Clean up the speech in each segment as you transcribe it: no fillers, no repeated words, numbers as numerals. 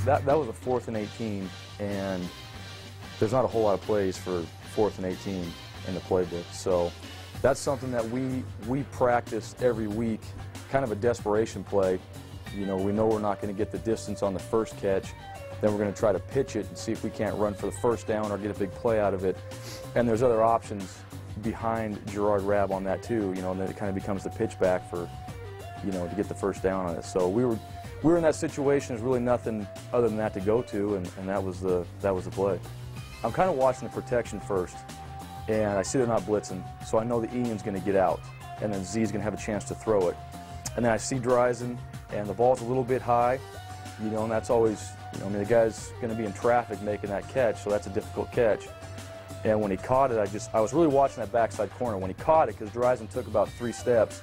that was a 4th and 18, and there's not a whole lot of plays for 4th and 18 in the playbook. So that's something that we practice every week, kind of a desperation play. You know we're not going to get the distance on the first catch, then we're going to try to pitch it and see if we can't run for the first down or get a big play out of it. And there's other options behind Gerard Rabb on that too, you know, and then it kind of becomes the pitch back for, you know, to get the first down on it. So we were in that situation. There's really nothing other than that to go to, and that was the play. I'm kind of watching the protection first, and I see they're not blitzing, so I know that Ian's going to get out, and then Z's going to have a chance to throw it. And then I see Dreisen, and the ball's a little bit high, you know, and that's always, you know, I mean, the guy's going to be in traffic making that catch, so that's a difficult catch. And when he caught it, I was really watching that backside corner. When he caught it, because Dreisen took about 3 steps,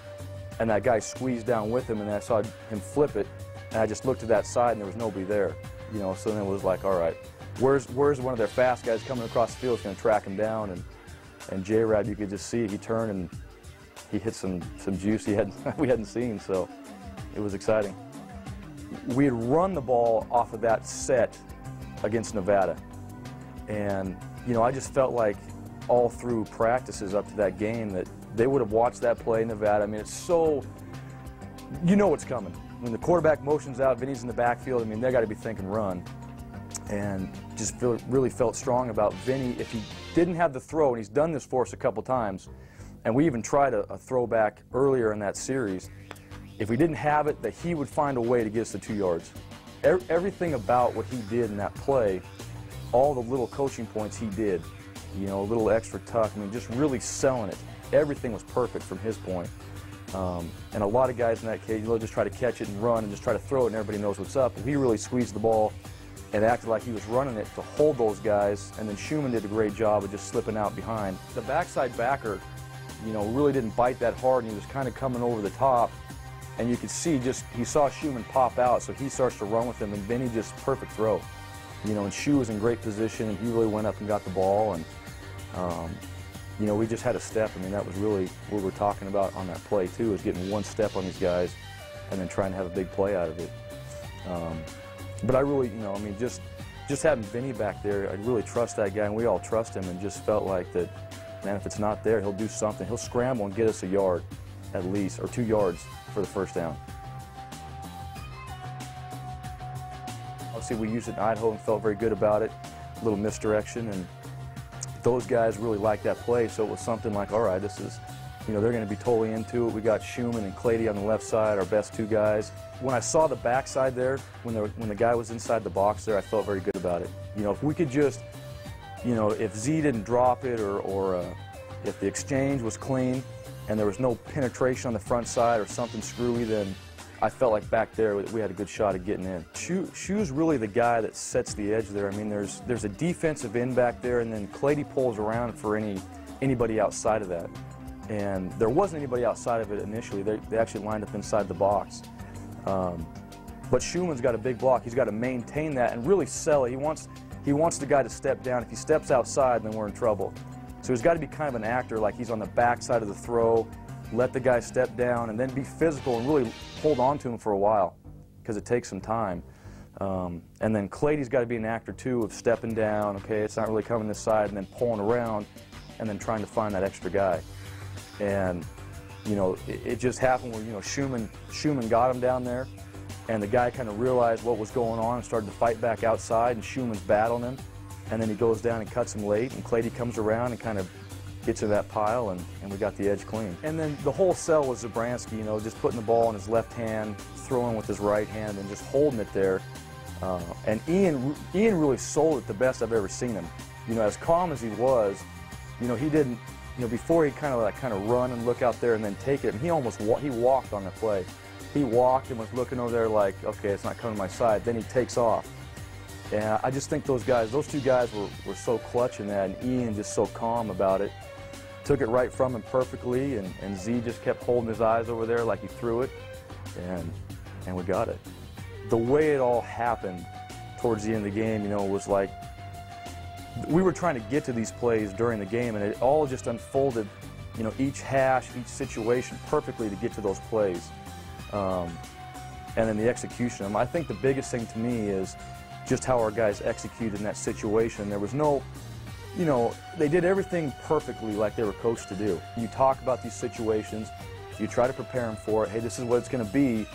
and that guy squeezed down with him, and then I saw him flip it, and I just looked to that side, and there was nobody there, you know, so then it was like, all right, where's one of their fast guys coming across the field is going to track him down, and J-Rad, you could just see he turned and he hit some juice we hadn't seen, so it was exciting. We had run the ball off of that set against Nevada, and you know, I just felt like all through practices up to that game that they would have watched that play in Nevada. I mean, it's so, you know what's coming. When the quarterback motions out, Vinny's in the backfield, I mean, they got to be thinking run. And just really felt strong about Vinny. If he didn't have the throw, and he's done this for us a couple times, and we even tried a throwback earlier in that series, if we didn't have it, that he would find a way to get us the 2 yards. Everything about what he did in that play, all the little coaching points he did, you know, a little extra tuck, I mean, just really selling it. Everything was perfect from his point. And a lot of guys in that case, they'll just try to catch it and run and just try to throw it and everybody knows what's up. But he really squeezed the ball and acted like he was running it to hold those guys, and then Schumann did a great job of just slipping out behind. The backside backer, you know, really didn't bite that hard, and he was kind of coming over the top, and you could see he saw Schumann pop out, so he starts to run with him, and Vinny just perfect throw. You know, and Shu was in great position, and he really went up and got the ball, and you know, we just had a step. I mean, that was really what we were talking about on that play too, is getting one step on these guys and then trying to have a big play out of it. But I really, you know, I mean, just having Vinny back there, I really trust that guy, and we all trust him, and just felt like that, man, if it's not there, he'll do something. He'll scramble and get us a yard at least, or 2 yards for the first down. Obviously, we used it in Idaho and felt very good about it. A little misdirection, and those guys really liked that play, so it was something like, all right, this is, you know, they're going to be totally into it. We got Schumann and Clady on the left side, our best 2 guys. When I saw the backside there, when the guy was inside the box there, I felt very good about it. You know, if we could just, you know, if Z didn't drop it, or if the exchange was clean and there was no penetration on the front side or something screwy, then I felt like back there we had a good shot at getting in. Shu's really the guy that sets the edge there. I mean, there's a defensive end back there, and then Clady pulls around for anybody outside of that. And there wasn't anybody outside of it initially. They actually lined up inside the box. But Schumann's got a big block. He's got to maintain that and really sell it. He wants the guy to step down. If he steps outside, then we're in trouble. So he's got to be kind of an actor, like he's on the backside of the throw, let the guy step down, and then be physical and really hold on to him for a while, because it takes some time. And then Clady's got to be an actor too, of stepping down, okay, it's not really coming this side, and then pulling around, and then trying to find that extra guy. And, you know, it just happened where, you know, Schumann got him down there, and the guy kind of realized what was going on and started to fight back outside, and Schumann's battling him, and then he goes down and cuts him late, and Clady comes around and kind of gets in that pile, and we got the edge clean. And then the whole sell was Zabransky, you know, just putting the ball in his left hand, throwing with his right hand, and just holding it there. And Ian really sold it the best I've ever seen him. You know, as calm as he was, you know, he didn't, you know, before he'd kind of run and look out there and then take it, and he walked on the play. He walked and was looking over there like, okay, it's not coming to my side. Then he takes off. And I just think those two guys were so clutch in that, and Ian just so calm about it. Took it right from him perfectly, and Z just kept holding his eyes over there like he threw it, and we got it. The way it all happened towards the end of the game, you know, was like we were trying to get to these plays during the game, and it all just unfolded, you know, each hash, each situation perfectly to get to those plays. And then the execution of them. I think the biggest thing to me is just how our guys executed in that situation. There was no, you know, they did everything perfectly like they were coached to do. You talk about these situations, you try to prepare them for it. Hey, this is what it's going to be,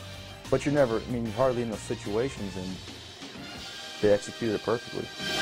but you're never, I mean, you're hardly in those situations, and they executed it perfectly.